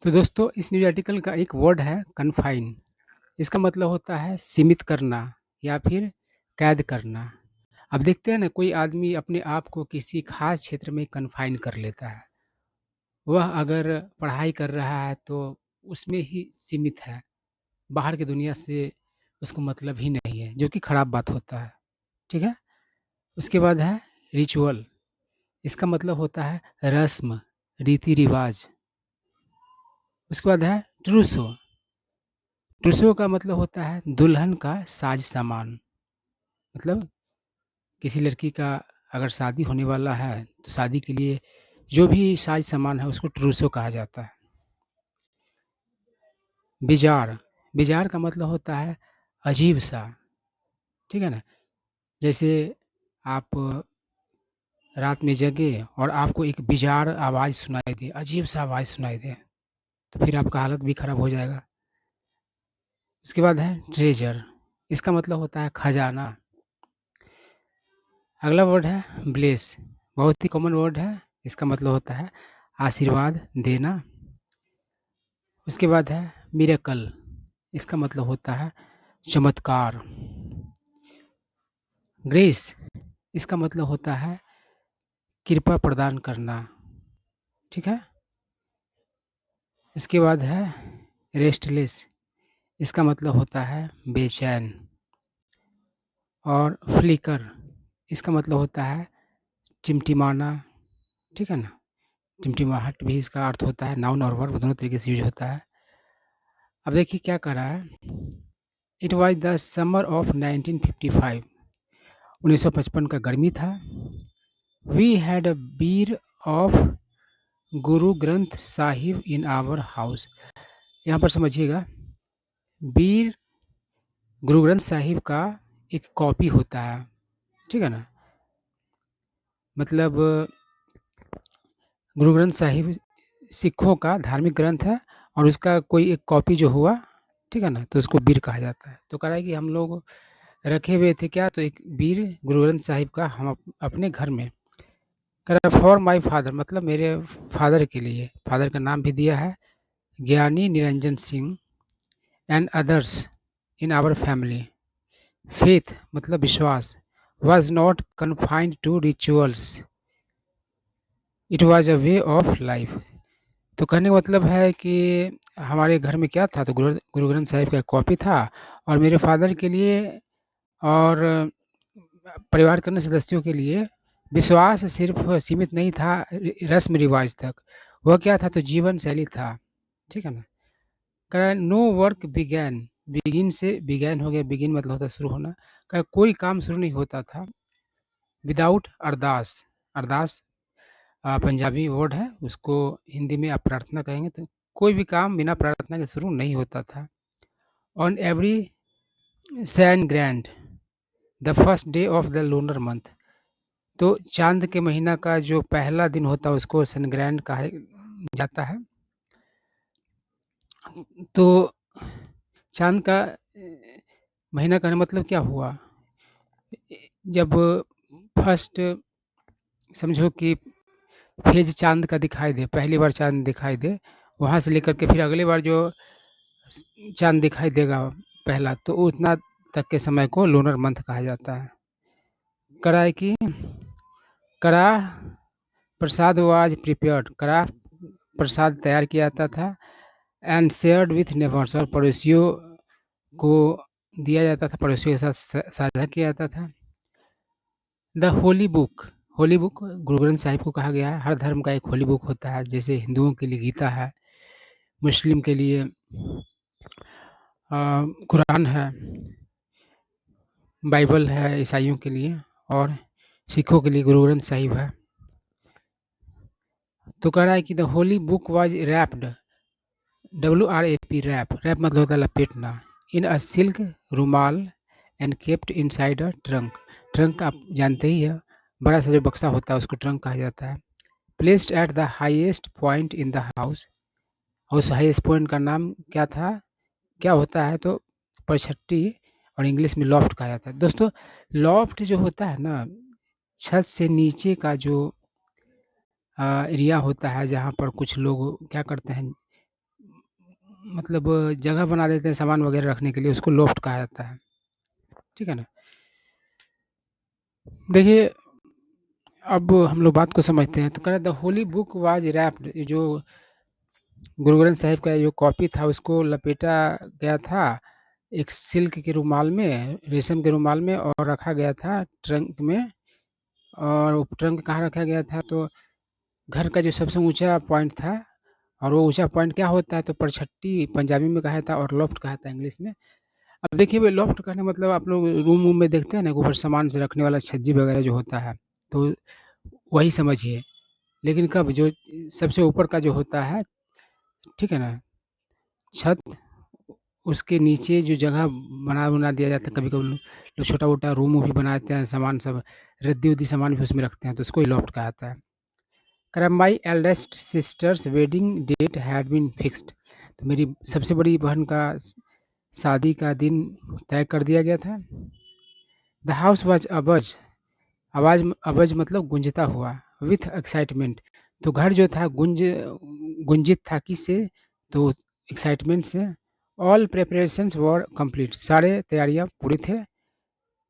तो दोस्तों इस न्यूज़ आर्टिकल का एक वर्ड है कन्फाइन। इसका मतलब होता है सीमित करना या फिर कैद करना। अब देखते हैं ना, कोई आदमी अपने आप को किसी खास क्षेत्र में कन्फाइन कर लेता है। वह अगर पढ़ाई कर रहा है तो उसमें ही सीमित है, बाहर की दुनिया से उसको मतलब ही नहीं है, जो कि खराब बात होता है। ठीक है? उसके बाद है रिचुअल। इसका मतलब होता है रस्म, रीति-रिवाज। उसके बाद है ट्रूसो। ट्रूसो का मतलब होता है दुल्हन का साज-सामान। मतलब किसी लड़की का अगर शादी होने वाला है, तो शादी के लिए जो भी साज-सामान है उसको ट्रूसो कहा जाता है। विजार, विजार का मतलब होता है अजीब-सा, ठीक है ना? जैसे आप रात में जगे और आपको एक विजार आवाज़ सुनाई दे, अजीब-सा आवाज़ सुनाई दे, तो फिर आपका हालत भी खराब हो जाएगा। उसके बाद है ट्रेजर। इसका मतलब होता है खजाना। अगला वर्ड है ब्लेस। बहुत ही कॉमन वर्ड है। इसका मतलब होता है आशीर्वाद देना। उसके बाद है मिरेकल। इसका मतलब होता है चमत्कार। ग्रेस, इसका मतलब होता है कृपा प्रदान करना। ठीक है? इसके बाद है रेस्टलेस। इसका मतलब होता है बेचैन। और फ्लिकर, इसका मतलब होता है टिमटिमाना। ठीक है ना? टिमटिमाहट भी इसका अर्थ होता है। नाउन और वर्ब दोनों तरीके से यूज होता है। अब देखिए क्या कर रहा है। It was the summer of 1955। 1955 का गर्मी था। We had a bir of Guru Granth Sahib in our house. यहाँ पर समझिएगा, बीर गुरु ग्रंथ साहिब का एक कॉपी होता है। ठीक है ना? मतलब गुरु ग्रंथ साहिब सिखों का धार्मिक ग्रंथ है और उसका कोई एक कॉपी जो हुआ, ठीक है ना, तो उसको बीर कहा जाता है। तो कह रहा है कि हम लोग रखे हुए थे क्या, तो एक बीर गुरु ग्रंथ साहिब का हम अपने घर में। कह रहा है फॉर माई फादर, मतलब मेरे फादर के लिए। फादर का नाम भी दिया है Giani Niranjan Singh and others in our family. Faith मतलब विश्वास was not confined to rituals, it was a way of life. तो कहने का मतलब है कि हमारे घर में क्या था, तो गुरु ग्रंथ साहिब का कॉपी था और मेरे फादर के लिए और परिवार के अन्य सदस्यों के लिए विश्वास सिर्फ सीमित नहीं था रस्म रिवाज तक, वह क्या था, तो जीवन शैली था। ठीक है ना? कह नो वर्क बिगैन। बिगिन से बिगैन हो गया, बिगिन मतलब होता है शुरू होना। कह कोई काम शुरू नहीं होता था विदाउट अरदास। अरदास पंजाबी वर्ड है, उसको हिंदी में आप प्रार्थना कहेंगे। तो कोई भी काम बिना प्रार्थना के शुरू नहीं होता था। On every Sangrand the first day of the lunar month, तो चाँद के महीना का जो पहला दिन होता है उसको सनग्रैंड कहा जाता है। तो चाँद का महीना का मतलब क्या हुआ, जब फर्स्ट समझो कि फेज चाँद का दिखाई दे, पहली बार चाँद दिखाई दे, वहाँ से लेकर के फिर अगली बार जो चाँद दिखाई देगा पहला, तो उतना तक के समय को लूनर मंथ कहा जाता है। कड़ा की कड़ा प्रसाद वाज प्रिपेयर्ड, कड़ा प्रसाद तैयार किया जाता था एंड शेयर्ड विथ नेबर्स, और पड़ोसियों को दिया जाता था, पड़ोसियों के साथ साझा किया जाता था। The holy book, Holi book गुरु ग्रंथ साहिब को कहा गया है। हर धर्म का एक होली बुक होता है, जैसे हिंदुओं के लिए गीता है, मुस्लिम के लिए कुरान है, बाइबल है ईसाइयों के लिए, और सिखों के लिए गुरु ग्रंथ साहिब है। तो कह रहा है कि the holy book was wrapped, WRAP, wrap, wrap मतलब होता है लपेटना, in a silk rumal and kept inside a trunk. Trunk आप जानते ही है, बड़ा सा जो बक्सा होता है उसको ट्रंक कहा जाता है। Placed at the highest point in the house, उस हाईएस्ट पॉइंट का नाम क्या था, क्या होता है, तो परछट्टी, और इंग्लिश में लॉफ्ट कहा जाता है। दोस्तों लॉफ्ट जो होता है ना, छत से नीचे का जो एरिया होता है, जहाँ पर कुछ लोग क्या करते हैं, मतलब जगह बना देते हैं सामान वगैरह रखने के लिए, उसको लॉफ्ट कहा जाता है, ठीक है ना? देखिए, अब हम लोग बात को समझते हैं, तो कह रहा the holy book was wrapped, ये जो गुरु ग्रंथ साहिब का जो कॉपी था उसको लपेटा गया था एक सिल्क के रुमाल में, रेशम के रुमाल में, और रखा गया था ट्रंक में। और वो ट्रंक कहाँ रखा गया था, तो घर का जो सबसे ऊंचा पॉइंट था, और वो ऊंचा पॉइंट क्या होता है, तो परछट्टी पंजाबी में कहा था और लॉफ्ट कहा था इंग्लिश में। अब देखिए भाई, लॉफ्ट कहने मतलब आप लोग रूम वूम में देखते हैं ना, ऊपर सामान से रखने वाला छज्जी वगैरह जो होता है, तो वही समझिए। लेकिन कब जो सबसे ऊपर का जो होता है, ठीक है ना, छत, उसके नीचे जो जगह बना बना दिया जाता है, कभी कभी लोग छोटा मोटा रूम भी बनाते हैं, सामान सब रद्दी उद्दी सामान भी उसमें रखते हैं, तो उसको ही लॉफ्ट कहा जाता है। कह my eldest sister's wedding date had been fixed, तो मेरी सबसे बड़ी बहन का शादी का दिन तय कर दिया गया था। द हाउस वॉज अबज, आवाज अबज मतलब गुंजता हुआ, विथ एक्साइटमेंट, तो घर जो था गुंजित था किससे, तो एक्साइटमेंट से। ऑल प्रिपरेशंस वर कंप्लीट, सारे तैयारियां पूरी थे।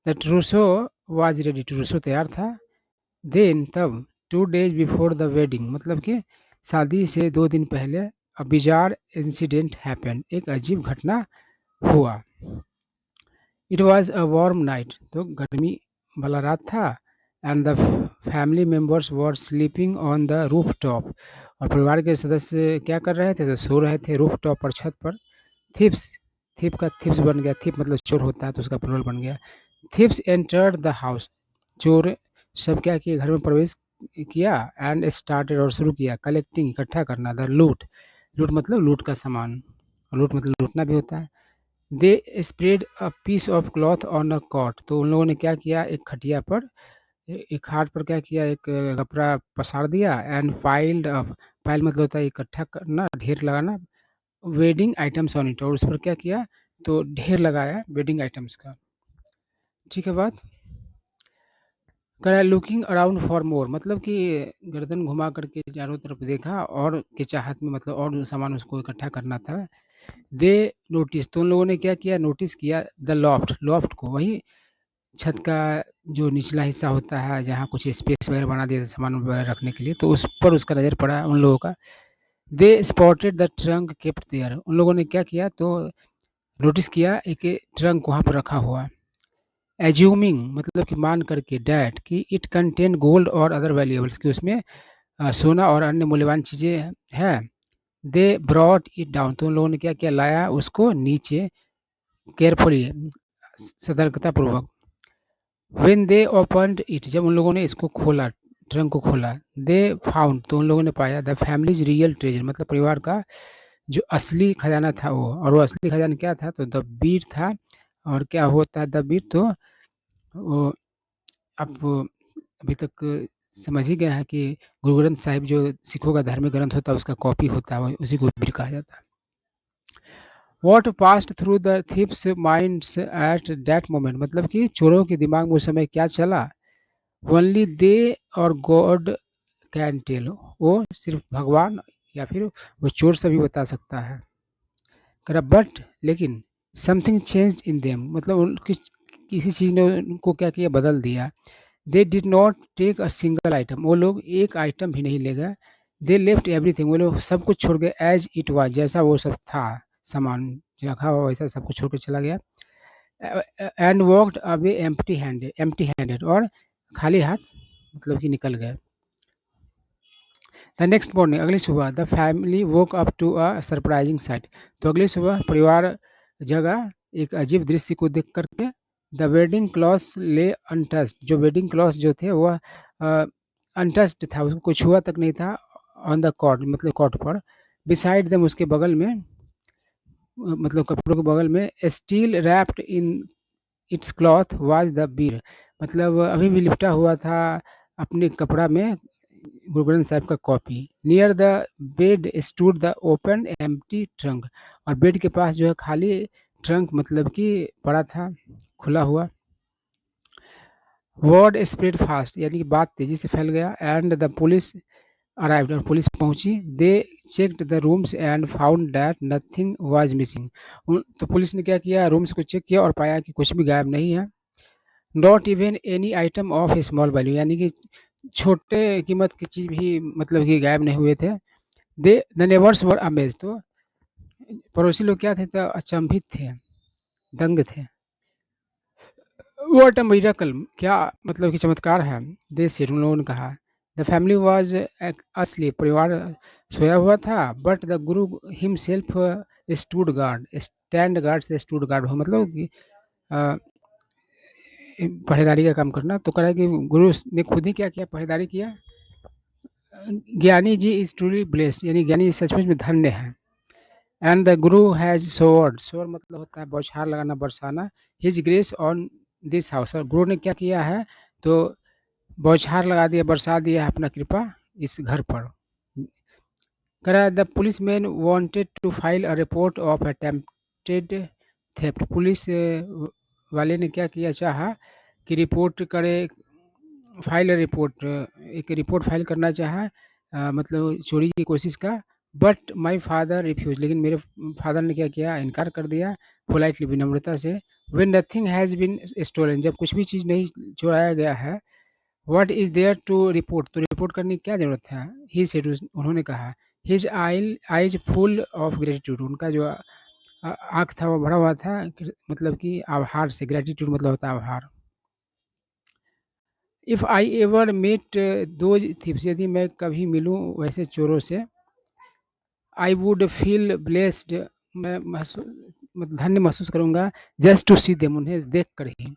द ट्रूसो वाज रेडी, ट्रूसो तैयार था। देन तब 2 days बिफोर द वेडिंग, मतलब कि शादी से 2 दिन पहले, अ बिजार इंसिडेंट हैपन, एक अजीब घटना हुआ। It was a warm night, तो गर्मी वाला रात था। And the family members were sleeping on the roof top, और परिवार के सदस्य क्या कर रहे थे, तो सो रहे थे रूफ टॉप पर, छत पर। थिप्स, थिप का थिप्स बन गया, थिप मतलब चोर होता है, तो उसका प्लूरल बन गया। थिप्स एंटर्ड द हाउस, चोर सब क्या किए, घर में प्रवेश किया। एंड स्टार्टेड, और शुरू किया, कलेक्टिंग, इकट्ठा करना, द लूट, लूट मतलब लूट का सामान, लूट मतलब लूटना भी होता है। They spread a piece of cloth on a cot, तो उन लोगों ने क्या किया, एक खटिया पर, एक खाट पर क्या किया, एक कपड़ा पसार दिया। एंड पाइल्ड अप, पाइल मतलब होता है इकट्ठा करना, ढेर लगाना, वेडिंग आइटम्स ऑन इट, और उस पर क्या किया, तो ढेर लगाया वेडिंग आइटम्स का, ठीक है बात। कह लुकिंग अराउंड फॉर मोर, मतलब कि गर्दन घुमा करके चारों तरफ देखा, और के चाहत में, मतलब और सामान उसको इकट्ठा करना था। दे नोटिस, तो उन लोगों ने क्या किया, नोटिस किया द लॉफ्ट, लॉफ्ट को, वही छत का जो निचला हिस्सा होता है, जहाँ कुछ स्पेस वगैरह बना दिया था सामान वगैरह रखने के लिए, तो उस पर उसका नज़र पड़ा उन लोगों का। They spotted the trunk kept there, उन लोगों ने क्या किया, तो नोटिस किया एक ट्रंक वहाँ पर रखा हुआ। एज्यूमिंग मतलब कि मान करके, डैट कि इट कंटेन गोल्ड और अदर वैल्यूएबल्स, कि उसमें सोना और अन्य मूल्यवान चीज़ें हैं। दे ब्रॉट इट डाउन, तो उन लोगों ने क्या किया, लाया उसको नीचे, केयरफुली, सतर्कतापूर्वक। व्हेन दे ओपनड इट, जब उन लोगों ने इसको खोला, ट्रंक को खोला, दे फाउंड, तो उन लोगों ने पाया, द फैमिलीज रियल ट्रेजर, मतलब परिवार का जो असली खजाना था वो, और वो असली खजाना क्या था, तो द बीट था। और क्या होता है द बीट, तो वो आप अभी तक समझ ही गए हैं कि गुरु ग्रंथ साहिब जो सिखों का धार्मिक ग्रंथ होता है, उसका कॉपी होता है, उसी को बीट कहा जाता है। What past through the thief's minds at that moment, मतलब कि चोरों के दिमाग में उस समय क्या चला, ओनली दे और गॉड कैन टेल, वो सिर्फ भगवान या फिर वो चोर से भी बता सकता है। करा बट, लेकिन समथिंग चेंज्ड इन देम, मतलब उनकी किसी चीज़ ने उनको क्या किया, बदल दिया। They did not take a single item, वो लोग एक आइटम भी नहीं ले गए। दे लेफ्ट एवरीथिंग, वो लोग सब कुछ छोड़ गए, एज इट वाज, जैसा वो सब था, सामान रखा हुआ वैसा सब कुछ छोड़ कर चला गया। And walked away empty handed, और खाली हाथ मतलब कि निकल गए। द नेक्स्ट मॉर्निंग, अगली सुबह, the family woke up to a surprising sight, तो अगली सुबह परिवार जगा एक अजीब दृश्य को देख करके। द वेडिंग क्लॉथ ले अनटच्ड, जो वेडिंग क्लॉथ जो थे वह अनटच्ड था, उसको कोई छुआ तक नहीं था। ऑन द कॉट मतलब कॉट पर, बिसाइड देम उसके बगल में, मतलब कपड़ों के बगल में, still wrapped in its cloth was the beer, मतलब अभी भी लिपटा हुआ था अपने कपड़ा में गुरु ग्रंथ साहिब का copy. Near the bed stood the open empty trunk, और बेड के पास जो है खाली ट्रंक मतलब कि पड़ा था, खुला हुआ। वर्ड स्प्रेड फास्ट, यानी कि बात तेजी से फैल गया। एंड द पुलिस अराइव्ड और पुलिस पहुंची। They checked the rooms and found that nothing was missing. तो पुलिस ने क्या किया, रूम्स को चेक किया और पाया कि कुछ भी गायब नहीं है। Not even any item of small value, यानी कि छोटे कीमत की चीज़ भी मतलब कि गायब नहीं हुए थे। दे द नेबर्स वर अमेज्ड, तो पड़ोसी लोग क्या थे, तो अचंभित थे, दंग थे। व्हाट अ मिरेकल, क्या मतलब कि चमत्कार है। दे सेड, उन लोगों ने कहा। द फैमिली वाज अस्लीप, परिवार सोया हुआ था। But the Guru himself stood guard, stand guard से स्टूड गार्ड हो मतलब कि अ, पहरेदारी का काम करना। तो कह रहा है कि गुरु ने खुद ही क्या किया, पहरेदारी किया। ज्ञानी जी इज ट्रूली ब्लेस्ड, यानी ज्ञानी सचमुच में धन्य है। And the Guru has सोवर्ड, sober मतलब होता है बौछार लगाना, Barsana. His grace on this house, और गुरु ने क्या किया है, तो बौछार लगा दिया, बरसा दिया है अपना कृपा इस घर पर। कह रहा है the policeman wanted to file a report of attempted theft, police वाले ने क्या किया, चाहा कि रिपोर्ट करे, फाइल रिपोर्ट, एक रिपोर्ट फाइल करना चाहा, मतलब चोरी की कोशिश का। बट माई फादर रिफ्यूज, लेकिन मेरे फादर ने क्या किया, इनकार कर दिया पोलाइटली, विनम्रता से। When nothing has been stolen, जब कुछ भी चीज़ नहीं चुराया गया है। What is there to report, तो रिपोर्ट करने की क्या ज़रूरत है। ही सेड, उन्होंने कहा। His eyes full of gratitude, उनका जो आँख था वो भरा हुआ था, मतलब कि आभार से, ग्रेटिट्यूड मतलब होता है आभार। इफ़ आई एवर मीट दो थीव्स, यदि मैं कभी मिलूँ वैसे चोरों से। आई वुड फील ब्लेस्ड, मैं मतलब धन्य महसूस करूँगा। जस्ट टू सी देम, उन्हें देख कर ही।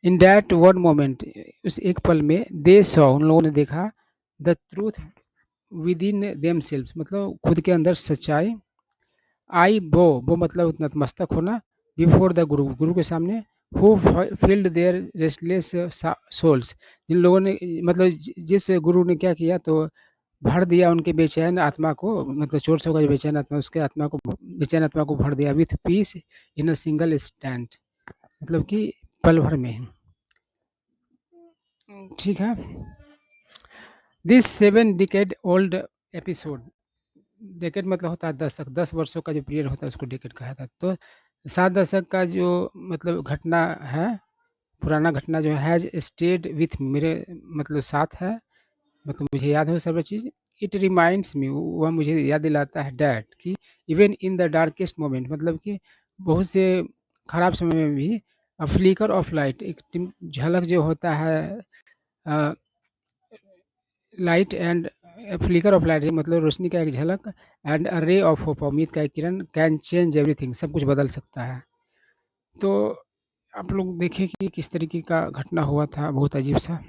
इन दैट वन मोमेंट, उस एक पल में। दे सॉ, उन लोगों ने देखा। The truth with in them selves, मतलब खुद के अंदर सच्चाई। आई बो मतलब नतमस्तक होना। बिफोर द गुरु, गुरु के सामने। Who felt their restless souls, जिन लोगों ने मतलब जिस गुरु ने क्या किया, तो भर दिया उनके बेचैन आत्मा को, मतलब चोर से होगा जो बेचैन आत्मा, उसके आत्मा को, बेचैन आत्मा को भर दिया with peace in a single stand, मतलब कि पल भर में। ठीक है। This 7 decade old episode, decade मतलब होता है दशक, 10 वर्षों का जो पीरियड होता है उसको डेकेड कहा जाता है। तो 7 दशक का जो मतलब घटना है, पुराना घटना जो हैज़ स्टेड विथ, मेरे मतलब साथ है, मतलब मुझे याद है वो सब चीज़। इट रिमाइंड्स मी, वह मुझे याद दिलाता है डैट कि even in the darkest moment, मतलब कि बहुत से खराब समय में भी अ फ्लिकर ऑफ लाइट, एक झलक जो होता है, light and flicker of light मतलब रोशनी का एक झलक, and a ray of hope, उम्मीद का एक किरण, कैन चेंज एवरीथिंग, सब कुछ बदल सकता है। तो आप लोग देखें कि किस तरीके का घटना हुआ था, बहुत अजीब सा।